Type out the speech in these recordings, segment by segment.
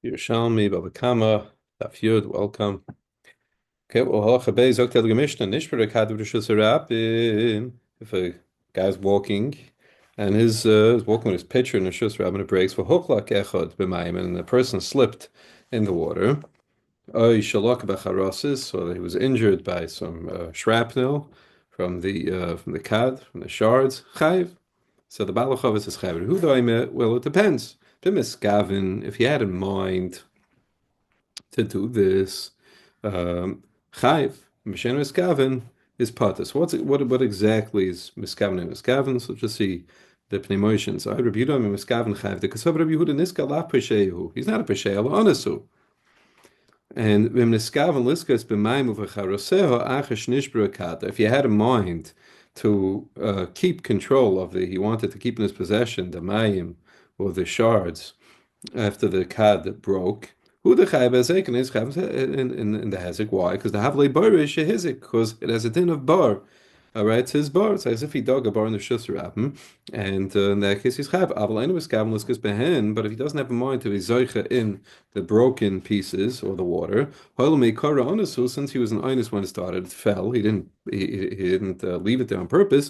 Yerushalmi, Bava, Daf Yud, welcome. Okay, well, halacha bei sagt the Mishnah, nicht for the kadav rishus harabim. If a guy's walking and is walking with his pitcher in the rishus harabim, and it breaks for hoklak echad b'mayim, and the person slipped in the water. Oy shalok b'charasis, so he was injured by some shrapnel from the kad, from the shards. Chayv. So the balachavas is chayv. Who do well, it depends. Bimis Gavin, if he had in mind to do this. Chayv, Mishen Miskaven is Patas. What exactly is Miskaven and Miskaven? So just see the pneumotions. So I Rabbi Yehuda Miskaven Chayv. The Kasav Rabbi Yehuda Niska La Peshehu. He's not a Peshehu, Ala Anasu. And Vim Niskaven Liskas B'Maim Uvacharoseho Achash Nishbra Kata. If you had a mind to keep control of he wanted to keep in his possession the Mayim or the shards after the kad broke. Who the chayv hezek and his chayv in the hezek? Why? Because the havlei bar is shehizik, because it has a din of bar. All right, it's his bar. It's as if he dug a bar in the shusarabim, and in that case he's chayv. Avalainu is gavliskus behen. But if he doesn't have a mind to be zoicha in the broken pieces or the water, hoylem kara onasu, since he was an einus when it started, it fell. He didn't leave it there on purpose.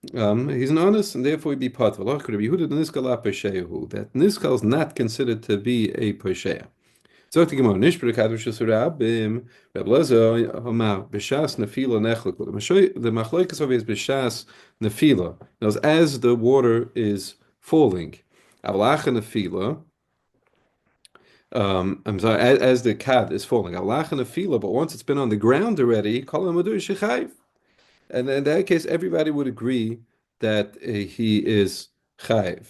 He's an honest, and therefore he'd be part of Allah. Could be Yehuda Niskal Peshehu. That Niskal is not considered to be a Pesheah. So to Gemara, Nishper Kadosh Surabim, Reb Lezer Omar B'Shas Nefila Nechlekut. The Machlekes of his B'Shas Nefila. Now, as the water is falling, Avlacha Nefila. I'm sorry, as the kad is falling, Avlacha Nefila. But once it's been on the ground already, Kol Hamadur Shechayv. And in that case, everybody would agree that he is chayiv.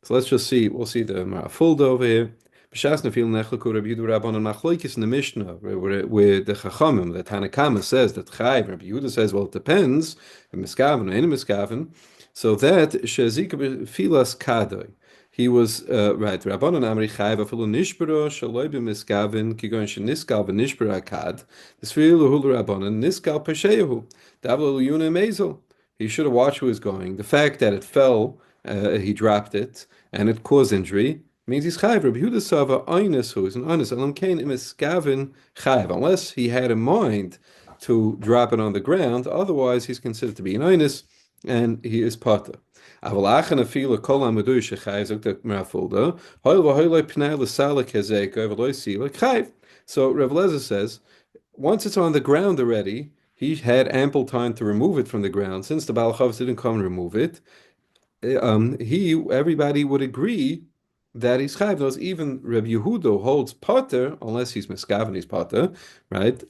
So let's just see. We'll see the Marafulda over here. B'shas nefil nechleku Rabbi Yehuda Rabbanan Machlokes in the Mishnah, where the Chachamim, the Tanakama says that chayiv. Rabbi Yehuda says, well, it depends. Miskaven or any miskaven. So that shezika filas kadoi. He was right. Rabbanan Amri Chayiv afilu nishbara shaloi b'miskaven kigon sheniskal v'nishbara kad. The Srilu Hulu Rabbanan niskal peshehu. Davlo Yuna Mazel. He should have watched who was going. The fact that it fell, he dropped it, and it caused injury, means he's chayiv. Rabbi Yehuda Sava Einus, who is an Einus, Elam Kain Imiskaven chayiv, unless he had in mind to drop it on the ground. Otherwise, he's considered to be an Einus, and he is pata. Avalachan afila kol amadur shechayiv zok merafulda. Hoil v'hoiloi pnei l'salak hezek overloi silak chayiv. So Rav Lezer says, once it's on the ground already, he had ample time to remove it from the ground. Since the Balachavs didn't come and remove it, everybody would agree that he's chayv. Those even Rabbi Yehuda holds potter, unless he's miskaven, he's potter, right?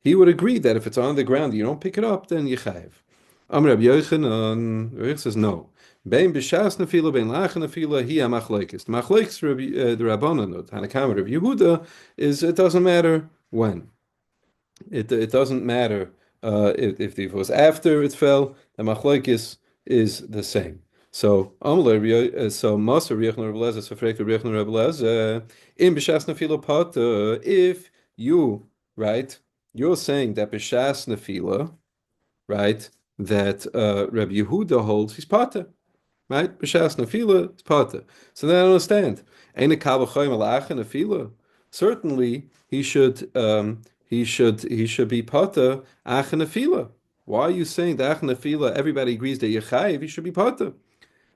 He would agree that if it's on the ground, you don't pick it up, then you chayv. Rabbi Yochanan says no. Bein b'shas nefila, bein lachan nefila, he amachleikis. The machlekes, the Rabbanan, the Tanakama, Rabbi Yehuda, is it doesn't matter when. It doesn't matter if it was after it fell. The machlokes is the same. So Maser Riechner Rebeleza Sefrek Riechner Rebeleza in B'Shas Nefila Pata. If you you're saying that B'Shas Nefila, right, that Rabbi Yehuda holds he's Pata. Right? B'Shas Nefila, it's Pata. So then I don't understand. Ain't a Kavachayim Alachan Nefila? Certainly he should be pata achanafila. Why are you saying that achanafila? Everybody agrees that yechayiv. He should be pata.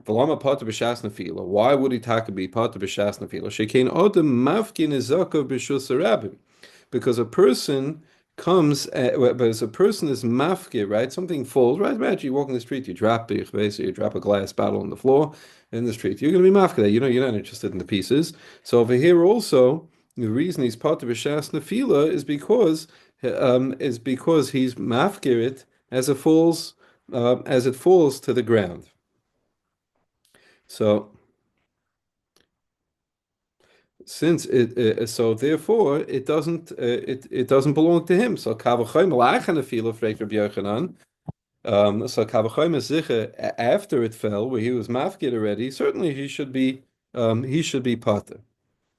V'lama pata b'shas nefila. Why would he be pata b'shas nefila? Shekein odem mafkin izakav b'shus harabim. Because a person comes, but as a person is mafkir, right? Something falls, right? Imagine you walk in the street, you drop a glass bottle on the floor in the street. You're going to be mafkir. You're not interested in the pieces. So over here also. The reason he's part of B'Shas Nefila is because he's mafkir it as it falls to the ground. So therefore it doesn't belong to him. So Kavachayim Lachan Nefila fragt Rabbi Yochanan. So Kavachayim is zicher after it fell, where he was mafkir already. Certainly he should be pater.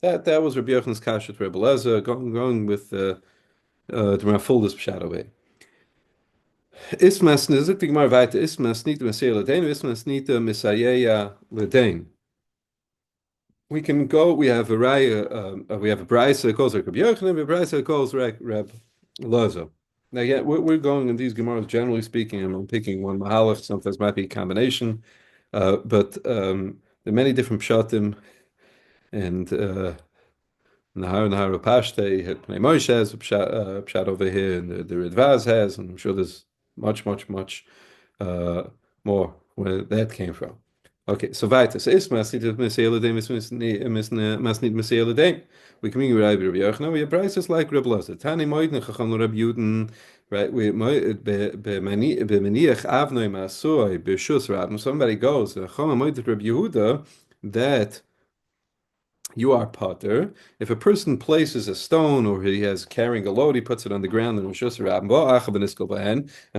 That was Rabbi Yochanan's kasha to Rebbe Lezer, going with the Rafuldas shadow way. Ismas nizik the Gemara weiter. Ismas nita mesayah ledein. Ismas nita mesayah ledein. we can go. We have a raya. We have a brisa that calls Reb Yochanan, a brisa that calls Reb Lozo. Now, yeah, we're going in these gemaras. Generally speaking, I'm picking one mahalach. Sometimes might be a combination, but there are many different pshatim, and Nahar Pashte, Pnei Moshe has a pshat over here, and the Ridvaz has, and I'm sure there's much uh, more where that came from. Okay, so weiter. So ist mas nicht Messiah dem ist mas nicht Messiah dem. We come in Rabbi Yochanan, we have prices like Rabbi Lazar. Tani moed chacham Rabbi Yuden, right? We be maniach avnoi masoi b'shus rabim. Somebody goes, chacham moed Rabbi Yehuda that you are potter. If a person places a stone or he has carrying a load, he puts it on the ground and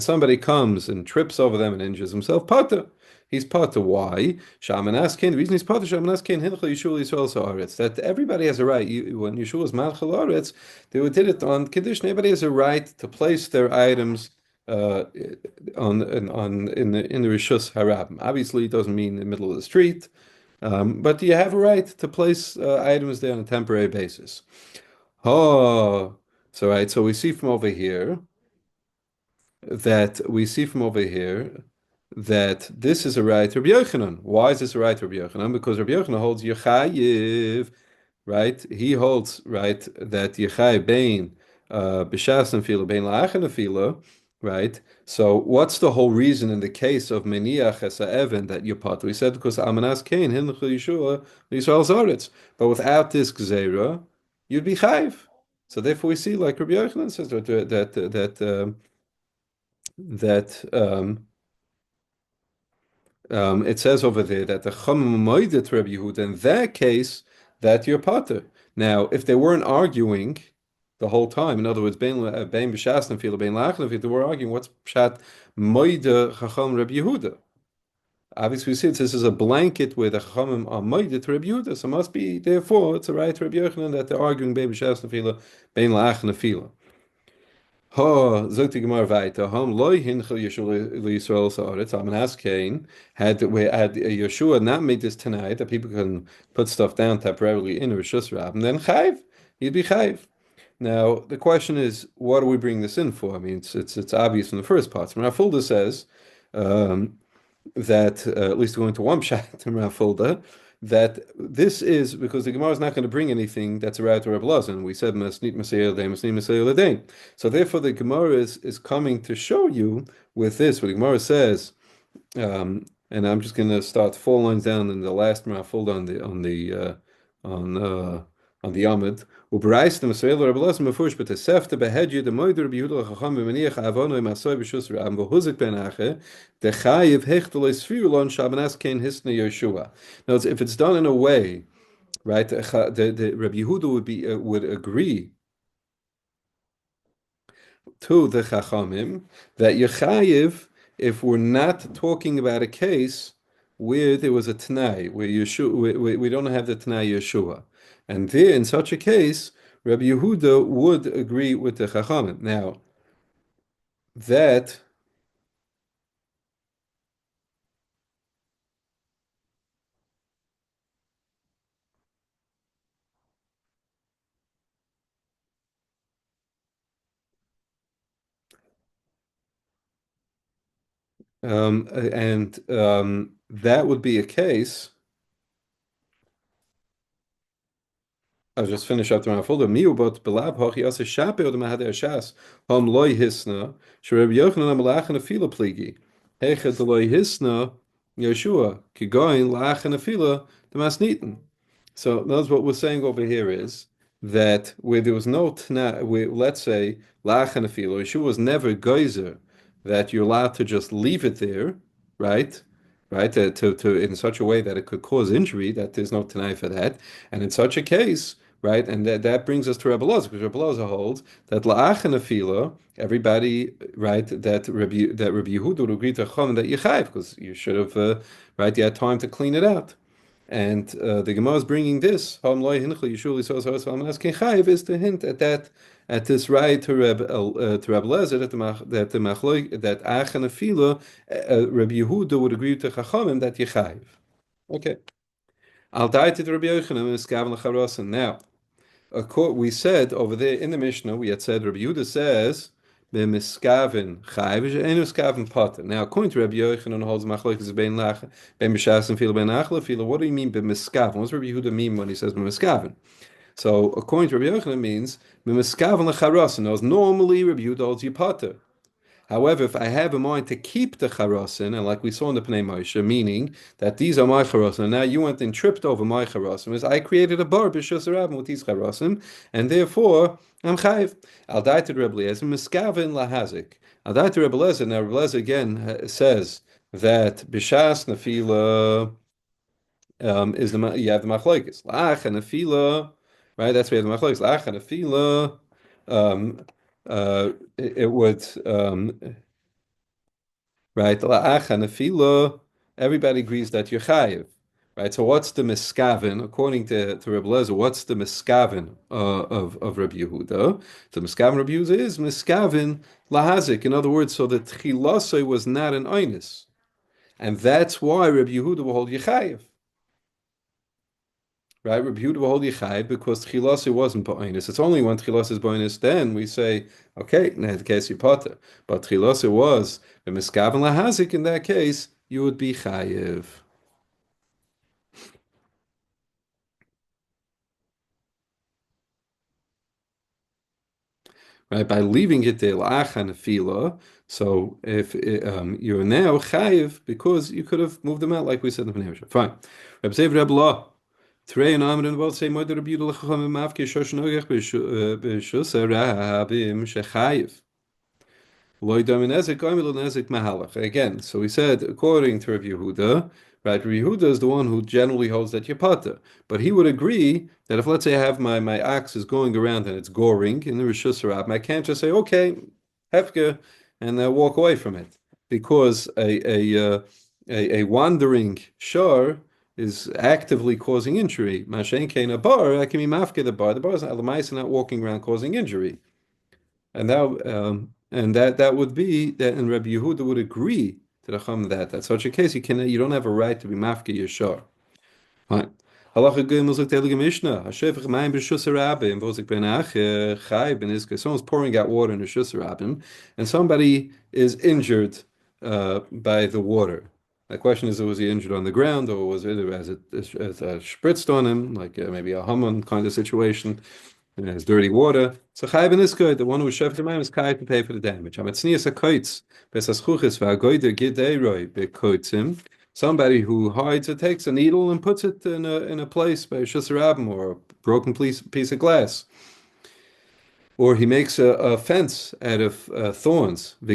somebody comes and trips over them and injures himself, potter. He's potter. Why? Shaman asking. The reason he's potter, Shaman asking, that everybody has a right. When Yeshua was Malchal Aretz, they did it on condition. Everybody has a right to place their items on in the Rishus Harabim. Obviously, it doesn't mean in the middle of the street. But you have a right to place items there on a temporary basis. Oh, so right. So we see from over here that this is a right to Rabbi Yochanan. Why is this a right to Rabbi Yochanan? Because Rabbi Yochanan holds Yechayiv, right? He holds right that Yechayiv bein b'shas nefila bein la'achar nefila, right? So what's the whole reason in the case of Meniach as a Evan that you're part? We said because Amanas Kain Hinchel Yeshua Yisrael Zaretz, but without this Gzeira, you'd be Chayv. So therefore, we see like Rabbi Yochanan says that it says over there that the Chachamim moedet Rabbi Yehuda in that case that you're Pater. Now, if they weren't arguing the whole time, in other words, bein b'shas nefila, bein lach nefila, they were arguing what's pshat moide Chacham Rabbi Yehuda. Obviously, we see this is a blanket where the Chachamim are moide to Rabbi Yehuda, so must be therefore it's a right to Rabbi Yochanan that they're arguing bein b'shas nefila, bein lach nefila. Ha, zog die Gemara weiter. Ham loy hinchel Yeshua Yisrael sa'aretz. Ask Cain had Yeshua not made this tonight that people can put stuff down temporarily in Rishus Rabbim, then chayv, he'd be chayv. Now the question is, what do we bring this in for? I mean, it's obvious in the first part. So Rafulda says that at least going to one pshat in Rafulda that this is because the Gemara is not going to bring anything that's a right to Rabbi Lazar. We said Masnit Masayel Day, Masnit Masayel Day. So therefore, the Gemara is coming to show you with this. What the Gemara says, and I'm just going to start 4 lines down in the last Ma'afuld on the Amud. Ubereist the Masayel Rabbi Lazar Mefurish, but the Sefta behedju the Moider Rabbi Yehuda Chacham b'meniach Avono Masoy b'Shus Ram v'Huzik ben Ache the Chayiv Hechtel Esfirulon Shabanas Kein Hisna Yeshua. Now, if it's done in a way, right, the Rabbi Yehuda would agree to the Chachamim that Yechayiv, if we're not talking about a case where there was a Tanai, where Yeshua, we don't have the Tanai Yeshua. And there, in such a case, Rabbi Yehuda would agree with the Chachamim. Now, that that would be a case. I'll just finish up the Rafulda. Miubot belab hochi asa shape or the mahader shas hom loy hisna shreb yochanan amalachan afila pligi hechet loy hisna Yeshua kigoin lachan afila the masnitin. So that's what we're saying over here is that where there was no tna, where let's say lachan afila Yeshua was never geyser that you're allowed to just leave it there, right? Right, to in such a way that it could cause injury, that there's no tenai for that, and in such a case, right? And that brings us to Rebbe Loza, because Rebbe Loza holds that la'achan afila, everybody, right? That Rabbi Yehuda would agree to Chum that you chayv, because you should have, right? You had time to clean it out. And the Gemara is bringing this Ham loy hinchel Yeshua chayv is to hint at that at this right to Rebbe Lezer that that achan afila Rabbi Yehuda would agree to Chachamim that you chayv. Okay. Al daited Rabbi Yochanan miskaven l'charosin. Now, we said over there in the Mishnah, we had said Rabbi Yehuda says b'miskaven chayv and miskaven potter. Now, according to Rabbi Yochanan, holds machlokes bein lach bein b'shas and fila bein achla fila. What do you mean b'miskaven? What does Rabbi Yehuda mean when he says b'miskaven? So, according to Rabbi Yochanan, it means b'miskaven l'charosin. Normally, Rabbi Yehuda holds you potter. However, if I have in mind to keep the charosin, and like we saw in the Pnei Moshe, meaning that these are my charosin, and now you went and tripped over my charosin, is I created a bar b'shus rabim with these charosin, and therefore I'm chayiv. Al daited Rebbe Eliezer miskavin lahazik. Al daited Rebbe Eliezer. Now Rebbe Eliezer again says that b'shas nefila is you have the machlokes lach and nefila, right? That's where you have the machlokes lach and nefila. It would right? La'ach hanefila, everybody agrees that you're chayiv, right? So what's the miskaven according to Rebbe Lezer? What's the miskaven of Rabbi Yehuda? The miskaven Rabbi Yehuda is miskaven lahazik. In other words, so the tchilasei was not an oinus, and that's why Rabbi Yehuda will hold you chayiv. Right, Rabbi Yehuda will hold Yechayiv because Tchilasi wasn't Ba'inus. It's only when Tchilasi is Ba'inus then we say, okay, in that case you potter. But Tchilasi was B'miskaven Lahazik, in that case you would be Chayiv. Right, by leaving it there La'achan Fila, so if you're now Chayiv because you could have moved them out like we said in the Pnei. Fine. Rabbi Zev Reb Law. Trey and Amrin both say Moeder Rabbi Yehuda L'chacham Mavke Shosh Nogech B'Shus Rabim Shechayiv. Again, so we said, according to Rabbi Yehuda, right, Rabbi Yehuda is the one who generally holds that you're potter. But he would agree that if, let's say, I have my ox is going around and it's goring in the Rishus Rabim, I can't just say, okay, hefke, and walk away from it. Because a wandering shor is actively causing injury. Mashen Kain a bar, I can be mafke the bar. The bar is not walking around causing injury. And that would be that, and Rabbi Yehuda would agree to the Chum that such a case you don't have a right to be mafke yeshar. Fine. Halacha Gimel Zok Teilige Mishnah. Hashevach Mayim b'Shus Rabim v'Ozik Ben Chai Ben Izka. Someone's pouring out water in the Shus Rabim, and somebody is injured by the water. The question is, was he injured on the ground, or was it as it spritzed on him, like maybe a Haman kind of situation? And it has dirty water. So Chai Ben Iska, the one who was Shevet Mayim, is Chai to pay for the damage. Amatznias HaKoitz Besas Chuchis v'Agoyder Gideiroi Bekoitzim. Somebody who hides or takes a needle and puts it in a place by Shus Rabim or a broken piece of glass. Or he makes a fence out of thorns, or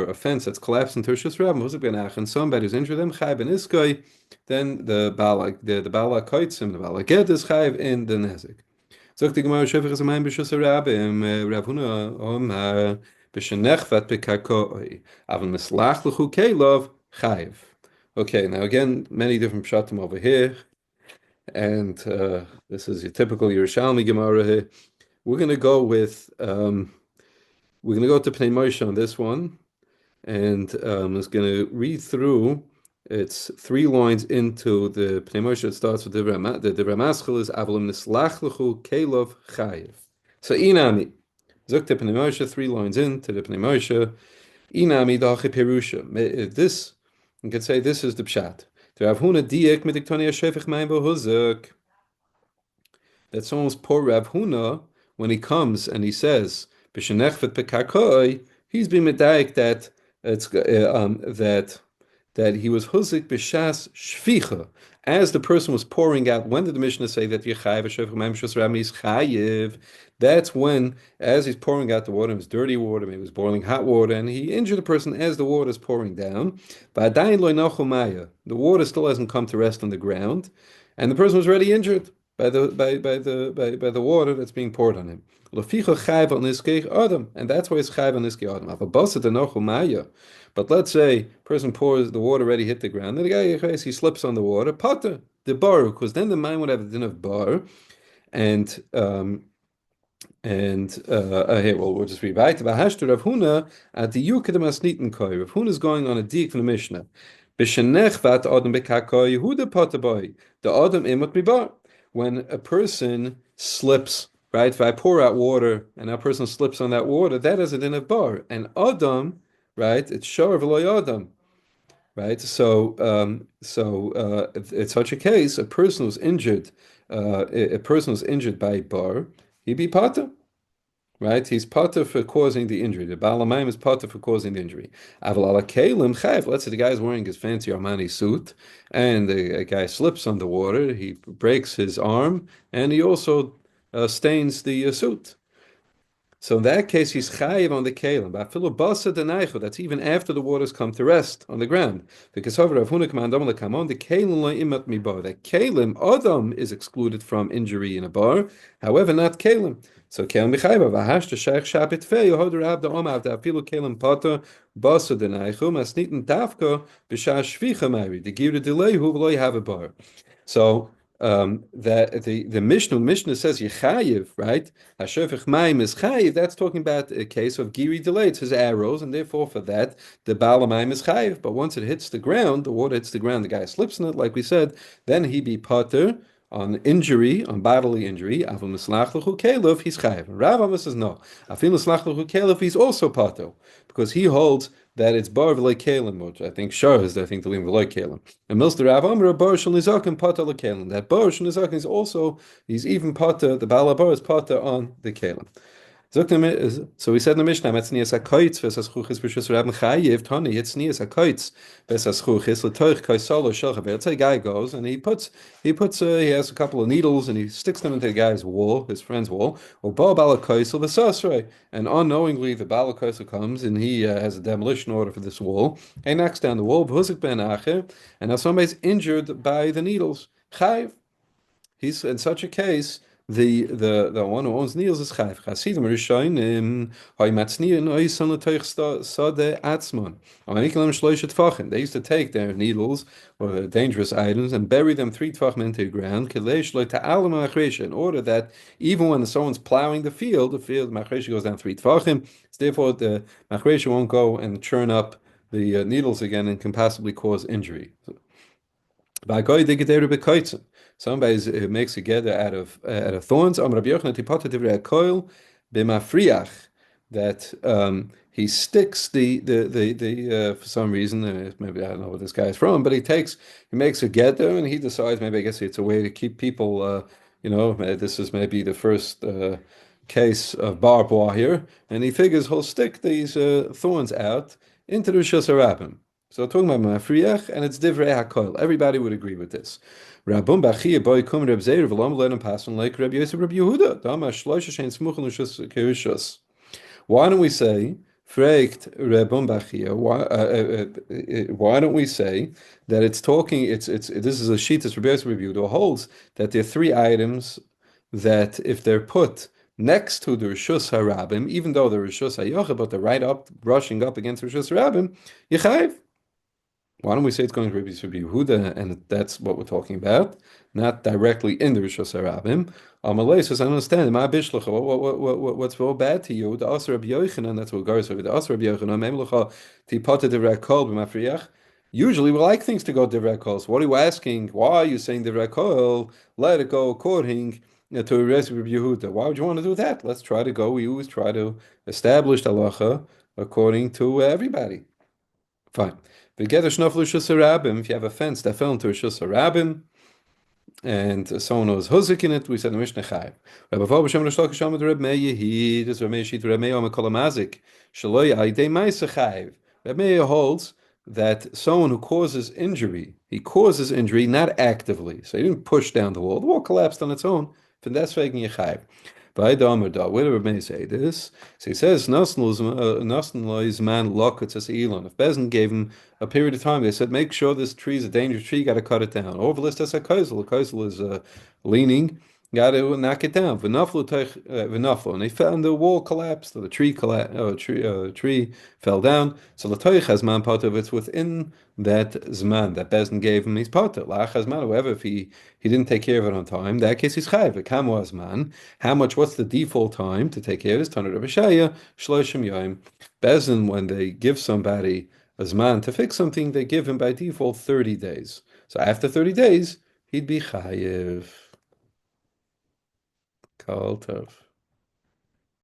a fence that's collapsed into a Shus Rabim, and somebody who's injured them, Chai Ben Iskoi, then the Bala Koitzim, the Bala Ged is Chai in the Nezik. Zog the Gemara Shefach is a man b'Shus Rabim, Rav Huna b'Shenechvat b'Karkoi, Avon Mislach l'chu Kelov Chayiv. Okay, now again, many different pshatim over here. And this is your typical Yerushalmi Gemara here. We're going to go with to Pnei Moshe on this one, and I'm just going to read through. It's 3 lines into the Pnei Moshe. It starts with the Ramaschal is Avalim Nislach Lechu Kelov Chayiv. So Inami Zuk Pnei Moshe, 3 lines into the Pnei Moshe. Inami Dachi Perusha. This you could say this is the pshat. Rav Huna diek mit Diktoni Shefich Mayim B'Huzuk. That someone's poor Rav Huna, when he comes and he says B'Shenechvet Pekarkoi, he's been medayik that it's that he was huzik b'shas shvicha, as the person was pouring out. When did the Mishnah say that Yechayiv Shefich Mayim Shus Rabim is chayiv? That's when, as he's pouring out the water, it was dirty water, maybe it was boiling hot water, and he injured the person as the water is pouring down. The water still hasn't come to rest on the ground, and the person was already injured by the water that's being poured on him. And that's why it's chayv on niskei adam. But let's say person pours, the water already hit the ground, then the guy he slips on the water, potter the bar, because then the mind would have a din of bar, and here, well, we'll just rewrite. Rav Huna at the Yukadamas Nitan Koi. Rav Huna is going on a dik from the Mishnah B'shenechvat adam b'kakoi huda potaboy. The adam imot mibar. When a person slips, right? If I pour out water and that person slips on that water, that is a din of bar. And adam, right? It's shor v'loy adam, right? So in such a case, a person who's injured, a person who's injured by bar, he be pata. Right? He's potter for causing the injury. The Baal HaMayim is potter for causing the injury. Aval ala kelim chayv. Let's say the guy's wearing his fancy Armani suit, and the guy slips underwater. He breaks his arm, and he also stains the suit. So in that case, he's chayiv on the kelim. But basa denaychu. That's even after the waters come to rest on the ground. Because however, Rav Huna command the kelim lo imat mibar. That kelim adam is excluded from injury in a bar. However, not kelim. So kelim b'chayva v'hash t'shayich shabit fei yohoder abda omav da'afilu kelim pata basa denaychu masnitin tafka b'shah shvicha mayri. The gira delay who will have a bar. So that the Mishnah says Yechayiv, right? Hashofich Mayim is Chayiv. That's talking about a case of Giri delay. It's his arrows, and therefore for that the Baal HaMayim is Chayiv. But once it hits the ground, the water hits the ground, the guy slips in it, like we said, then he be pater on injury, on bodily injury. Avil mislach l'chu kelef, he's Chayiv. Rav Amma says no. Avil mislach l'chu kelef, he's also pater because he holds that it's bar v'lei kelim, which I think Shar is, I think the lim v'lei kelim. And Milster Rav Amr bar shel nizakim pata lekelim. That bar shel nizakim is also, he's even pata, the Baal bar is pata on the kelim. So we said in the Mishnah, Metznias HaKoitz v'esaschuchis b'shus Rabban Chayiv Tani Yetznias HaKoitz v'esaschuchis l'toich kaisalo shel chaver. That's how a guy goes and he has a couple of needles and he sticks them into the guy's wall, his friend's wall, or ba bala kaisel v'sasrei. And unknowingly the bala kaisel comes and he has a demolition order for this wall. He knocks down the wall, v'huzik ben acher, and now somebody's injured by the needles. Chayiv. He's in such a case, the one who owns needles is chayv. Chasidim rishonim hay matzniin oisan l'toich sade atzmon. Amanikilam shloishet tfachim. They used to take their needles or dangerous items and bury them 3 tfachim into the ground. Kilei shloi ta'alam machresha. In order that even when someone's plowing the field machresha goes down 3 tfachim. So therefore, the machresha won't go and churn up the needles again and can possibly cause injury. Somebody makes a gather out of thorns. That he sticks the for some reason, maybe I don't know where this guy's from, but he makes a gather and he decides maybe I guess it's a way to keep people this is maybe the first case of barbed wire here, and he figures he'll stick these thorns out into the Rishus Harabim. So talking about Mafriach, and it's Divrei HaKoil. Everybody would agree with this. Rabun Bachia boy kum Reb Zeir v'lom le'nem pasun like Reb Yosef Reb Yehuda. Dama shloisha shein smuchen l'shus kerushus. Why don't we say Fregt Rabun Bachia? Why don't we say that it's talking? This is a shittas Reb Yosef Reb Yehuda holds that there are 3 items that if they're put next to the Rishus Harabim, even though the Rishus Hayocha, but they're right up, brushing up against Rishus Harabim, Yechayiv. Why don't we say it's going to be Yehuda, and that's what we're talking about, not directly in the Rishus Harabim? Amalei says, I don't understand. What's so bad to you? The Asar Rabbi Yochanan, that's what goes over. The Asar Rabbi Yochanan, Memlecha Tipata Divrei Kol b'Mafriach. Usually we like things to go Divrei Kol. So what are you asking? Why are you saying Divrei Kol? Let it go according to a recipe of Yehuda. Why would you want to do that? Let's try to go. We always try to establish halacha according to everybody. Fine. If you have a fence that fell into a Rishus Harabim, and someone was huzik in it, we said the Mishnah Chayiv. Rabbi Bava b'shem Rosh Hashanah Reb Meir, he does Reb Meir shit Reb Meir on Kolamazik Shaloi Aidei Ma'aser Chayiv. Reb Meir holds that someone who causes injury, he causes injury not actively, so he didn't push down the wall collapsed on its own. From that's faking Yechayiv. By the Amar, where did Reb Meir say this? So he says, Nasan lois man lokutz as elon. If Bezin gave him a period of time, they said, make sure this tree is a dangerous tree, you got to cut it down. Overlist as a kozel. A kozel is leaning, got to knock it down. V'naflo, and they found the wall collapsed, or the tree tree fell down. So the toich has man potter, it's within that zman that Bezin gave him. He's potter. Lach has man. However, if he didn't take care of it on time, in that case he's chayiv. Kamu azman. How much? What's the default time to take care of this? Tanur Rabbi Shaya shloshim yom. Bezin, when they give somebody a zman to fix something, they give him by default 30 days. So after 30 days, he'd be chayiv. Kol tov.